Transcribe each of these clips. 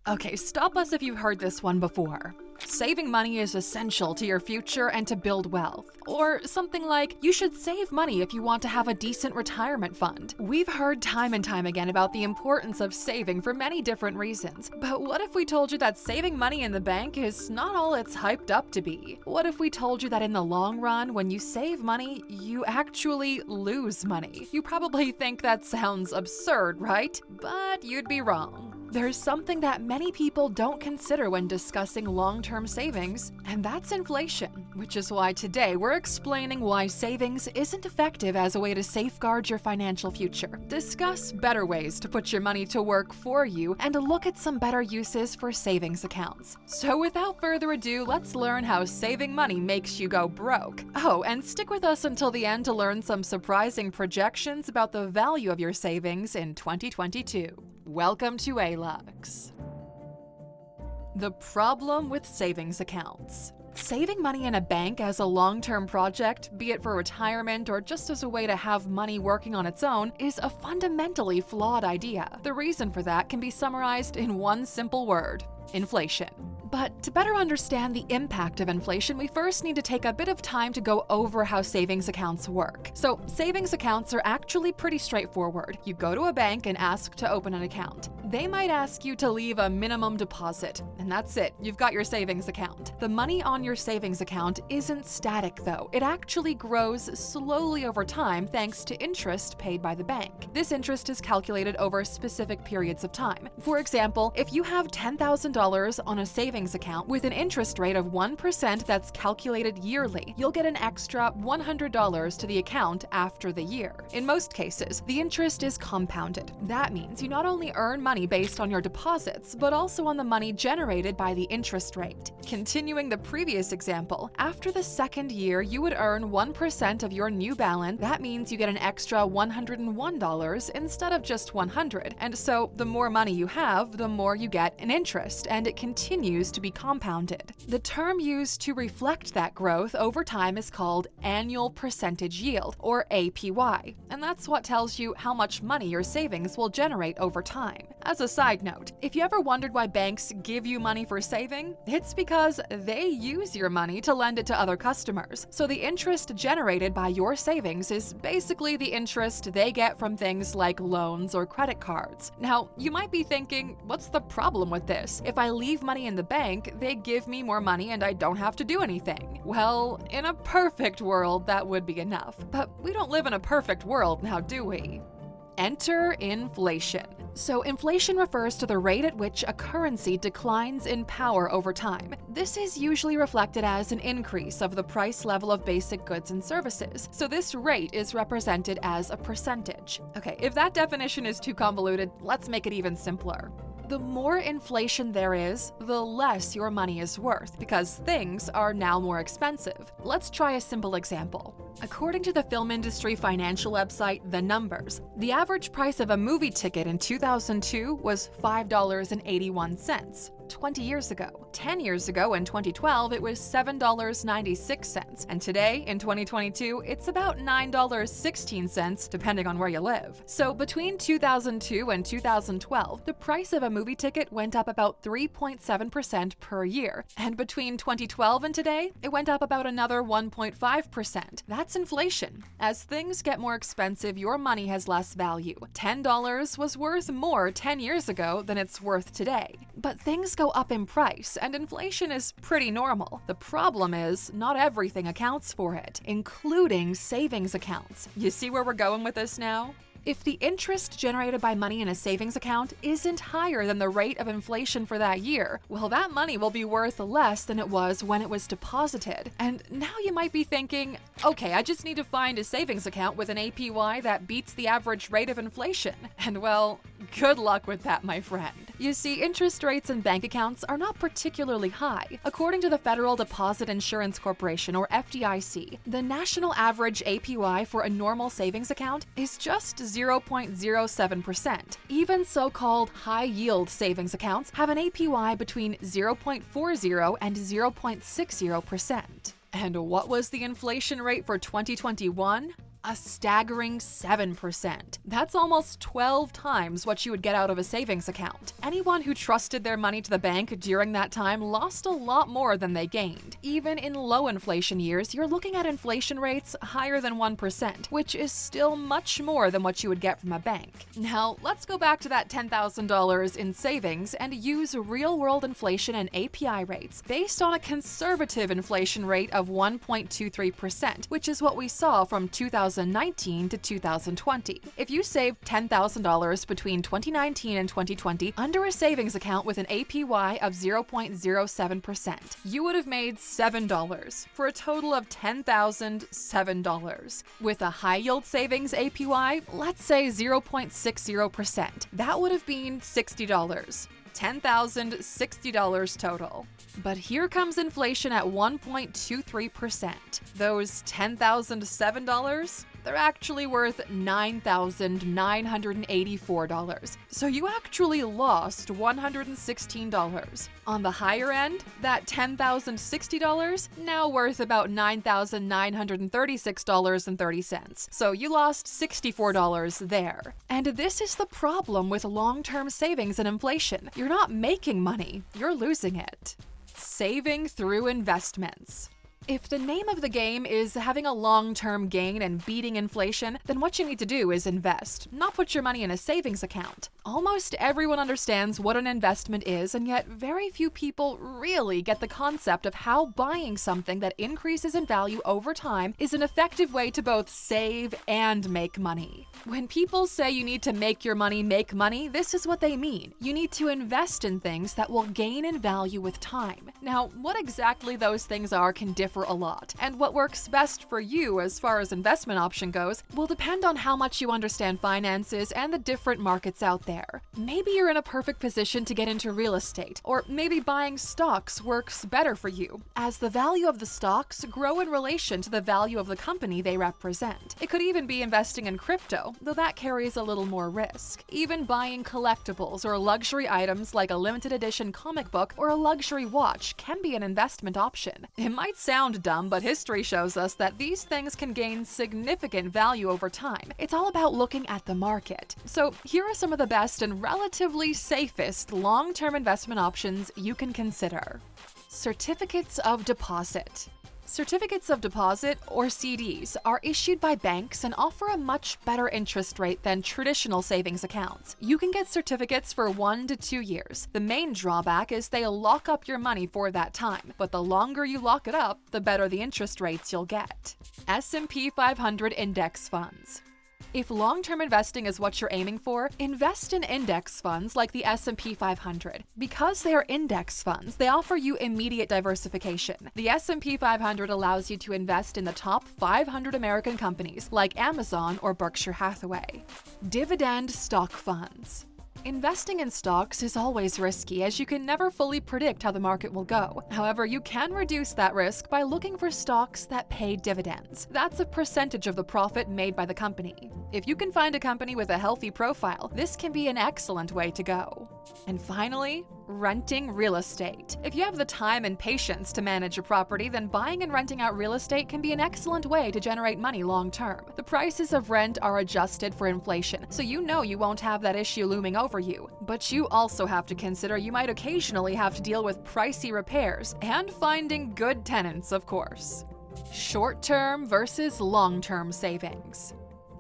Okay, stop us if you've heard this one before. Saving money is essential to your future and to build wealth. Or something like, you should save money if you want to have a decent retirement fund. We've heard time and time again about the importance of saving for many different reasons. But what if we told you that saving money in the bank is not all it's hyped up to be? What if we told you that in the long run, when you save money, you actually lose money? You probably think that sounds absurd, right? But you'd be wrong. There's something that many people don't consider when discussing long-term savings, and that's inflation, which is why today we're explaining why savings isn't effective as a way to safeguard your financial future, discuss better ways to put your money to work for you, and look at some better uses for savings accounts. So without further ado, let's learn how saving money makes you go broke. Oh, and stick with us until the end to learn some surprising projections about the value of your savings in 2022. Welcome to Alux. The problem with savings accounts. Saving money in a bank as a long-term project, be it for retirement or just as a way to have money working on its own, is a fundamentally flawed idea. The reason for that can be summarized in one simple word: inflation. But to better understand the impact of inflation, we first need to take a bit of time to go over how savings accounts work. So, savings accounts are actually pretty straightforward. You go to a bank and ask to open an account. They might ask you to leave a minimum deposit, and that's it. You've got your savings account. The money on your savings account isn't static, though. It actually grows slowly over time thanks to interest paid by the bank. This interest is calculated over specific periods of time. For example, if you have $10,000 on a savings account with an interest rate of 1% that's calculated yearly, you'll get an extra $100 to the account after the year. In most cases, the interest is compounded. That means you not only earn money based on your deposits, but also on the money generated by the interest rate. Continuing the previous example, after the second year, you would earn 1% of your new balance. That means you get an extra $101 instead of just $100. And so, the more money you have, the more you get in interest, and it continues to be compounded. The term used to reflect that growth over time is called annual percentage yield, or APY, and that's what tells you how much money your savings will generate over time. As a side note, if you ever wondered why banks give you money for saving, it's because they use your money to lend it to other customers. So the interest generated by your savings is basically the interest they get from things like loans or credit cards. Now, you might be thinking, what's the problem with this? If I leave money in the bank, they give me more money and I don't have to do anything. Well, in a perfect world, that would be enough. But we don't live in a perfect world now, do we? Enter inflation. So inflation refers to the rate at which a currency declines in power over time. This is usually reflected as an increase of the price level of basic goods and services. So this rate is represented as a percentage. Okay, if that definition is too convoluted, let's make it even simpler. The more inflation there is, the less your money is worth, because things are now more expensive. Let's try a simple example. According to the film industry financial website The Numbers, the average price of a movie ticket in 2002 was $5.81. 20 years ago. 10 years ago, in 2012, it was $7.96. And today, in 2022, it's about $9.16, depending on where you live. So between 2002 and 2012, the price of a movie ticket went up about 3.7% per year. And between 2012 and today, it went up about another 1.5%. That's inflation. As things get more expensive, your money has less value. $10 was worth more 10 years ago than it's worth today. But things go up in price, and inflation is pretty normal. The problem is, not everything accounts for it, including savings accounts. You see where we're going with this now? If the interest generated by money in a savings account isn't higher than the rate of inflation for that year, well, that money will be worth less than it was when it was deposited. And now you might be thinking, okay, I just need to find a savings account with an APY that beats the average rate of inflation. And well, good luck with that, my friend. You see, interest rates in bank accounts are not particularly high. According to the Federal Deposit Insurance Corporation, or FDIC, the national average APY for a normal savings account is just 0.07%. Even so-called high-yield savings accounts have an APY between 0.40 and 0.60%. And what was the inflation rate for 2021? A staggering 7%. That's almost 12 times what you would get out of a savings account. Anyone who trusted their money to the bank during that time lost a lot more than they gained. Even in low inflation years, you're looking at inflation rates higher than 1%, which is still much more than what you would get from a bank. Now, let's go back to that $10,000 in savings and use real-world inflation and API rates based on a conservative inflation rate of 1.23%, which is what we saw from 2019 to 2020. If you saved $10,000 between 2019 and 2020 under a savings account with an APY of 0.07%, you would have made $7 for a total of $10,007. With a high-yield savings APY, let's say 0.60%, that would have been $60. $10,060 total. But here comes inflation at 1.23%. Those $10,007, they're actually worth $9,984. So you actually lost $116. On the higher end, that $10,060 now worth about $9,936.30. So you lost $64 there. And this is the problem with long-term savings and inflation. You're not making money, you're losing it. Saving through investments. If the name of the game is having a long-term gain and beating inflation, then what you need to do is invest, not put your money in a savings account. Almost everyone understands what an investment is, and yet very few people really get the concept of how buying something that increases in value over time is an effective way to both save and make money. When people say you need to make your money make money, this is what they mean. You need to invest in things that will gain in value with time. Now, what exactly those things are can differ a lot, and what works best for you as far as investment option goes will depend on how much you understand finances and the different markets out there. Maybe you're in a perfect position to get into real estate, or maybe buying stocks works better for you, as the value of the stocks grow in relation to the value of the company they represent. It could even be investing in crypto, though that carries a little more risk. Even buying collectibles or luxury items like a limited edition comic book or a luxury watch can be an investment option. It might sound dumb, but history shows us that these things can gain significant value over time. It's all about looking at the market. So here are some of the best and relatively safest long-term investment options you can consider. Certificates of deposit. Certificates of deposit, or CDs, are issued by banks and offer a much better interest rate than traditional savings accounts. You can get certificates for 1 to 2 years. The main drawback is they lock up your money for that time, but the longer you lock it up, the better the interest rates you'll get. S&P 500 Index Funds. If long-term investing is what you're aiming for, invest in index funds like the S&P 500. Because they are index funds, they offer you immediate diversification. The S&P 500 allows you to invest in the top 500 American companies like Amazon or Berkshire Hathaway. Dividend stock funds. Investing in stocks is always risky, as you can never fully predict how the market will go. However, you can reduce that risk by looking for stocks that pay dividends. That's a percentage of the profit made by the company. If you can find a company with a healthy profile, this can be an excellent way to go. And finally, renting real estate. If you have the time and patience to manage a property, then buying and renting out real estate can be an excellent way to generate money long term. The prices of rent are adjusted for inflation, so you know you won't have that issue looming over you. But you also have to consider you might occasionally have to deal with pricey repairs and finding good tenants, of course. Short-term versus long-term savings.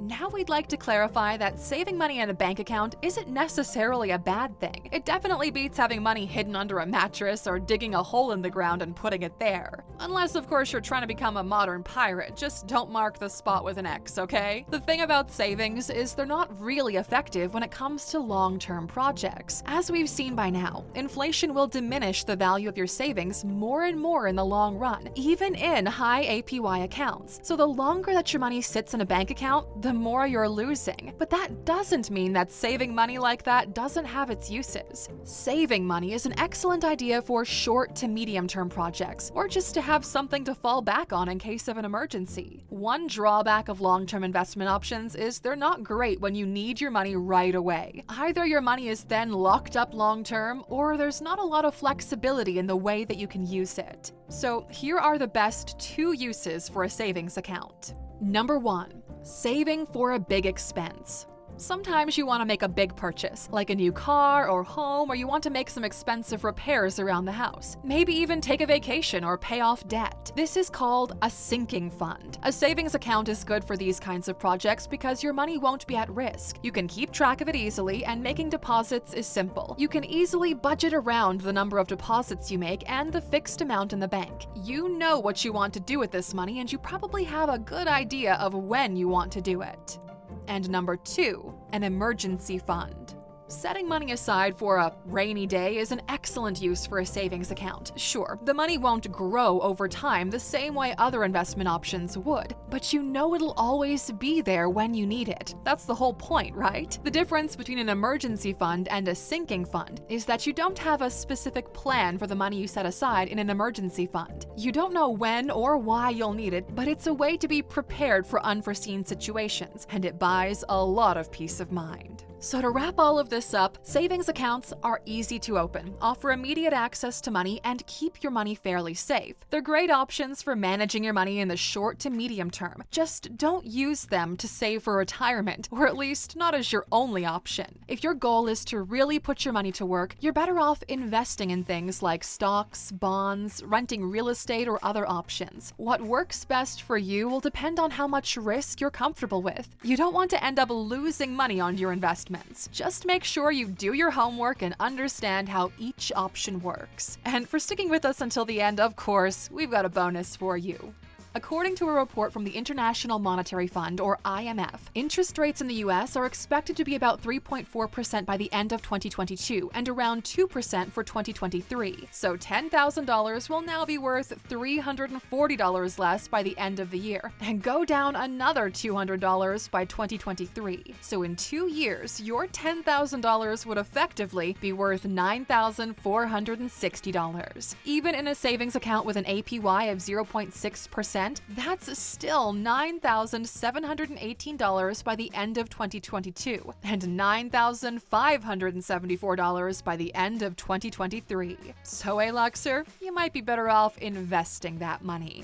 Now we'd like to clarify that saving money in a bank account isn't necessarily a bad thing. It definitely beats having money hidden under a mattress or digging a hole in the ground and putting it there. Unless, of course, you're trying to become a modern pirate. Just don't mark the spot with an X, okay? The thing about savings is they're not really effective when it comes to long-term projects. As we've seen by now, inflation will diminish the value of your savings more and more in the long run, even in high APY accounts. So the longer that your money sits in a bank account, the more you're losing. But that doesn't mean that saving money like that doesn't have its uses. Saving money is an excellent idea for short to medium-term projects, or just to have something to fall back on in case of an emergency. One drawback of long-term investment options is they're not great when you need your money right away. Either your money is then locked up long-term, or there's not a lot of flexibility in the way that you can use it. So here are the best 2 uses for a savings account. Number 1. Saving for a big expense. Sometimes you want to make a big purchase, like a new car or home, or you want to make some expensive repairs around the house. Maybe even take a vacation or pay off debt. This is called a sinking fund. A savings account is good for these kinds of projects because your money won't be at risk. You can keep track of it easily, and making deposits is simple. You can easily budget around the number of deposits you make and the fixed amount in the bank. You know what you want to do with this money, and you probably have a good idea of when you want to do it. And number 2, an emergency fund. Setting money aside for a rainy day is an excellent use for a savings account. Sure, the money won't grow over time the same way other investment options would, but you know it'll always be there when you need it. That's the whole point, right? The difference between an emergency fund and a sinking fund is that you don't have a specific plan for the money you set aside in an emergency fund. You don't know when or why you'll need it, but it's a way to be prepared for unforeseen situations, and it buys a lot of peace of mind. So to wrap all of this up, savings accounts are easy to open, offer immediate access to money, and keep your money fairly safe. They're great options for managing your money in the short to medium term. Just don't use them to save for retirement, or at least not as your only option. If your goal is to really put your money to work, you're better off investing in things like stocks, bonds, renting real estate, or other options. What works best for you will depend on how much risk you're comfortable with. You don't want to end up losing money on your investments. Just make sure you do your homework and understand how each option works. And for sticking with us until the end, of course, we've got a bonus for you. According to a report from the International Monetary Fund, or IMF, interest rates in the US are expected to be about 3.4% by the end of 2022 and around 2% for 2023. So $10,000 will now be worth $340 less by the end of the year and go down another $200 by 2023. So in 2 years, your $10,000 would effectively be worth $9,460. Even in a savings account with an APY of 0.6%, that's still $9,718 by the end of 2022 and $9,574 by the end of 2023. So, Aluxer, you might be better off investing that money.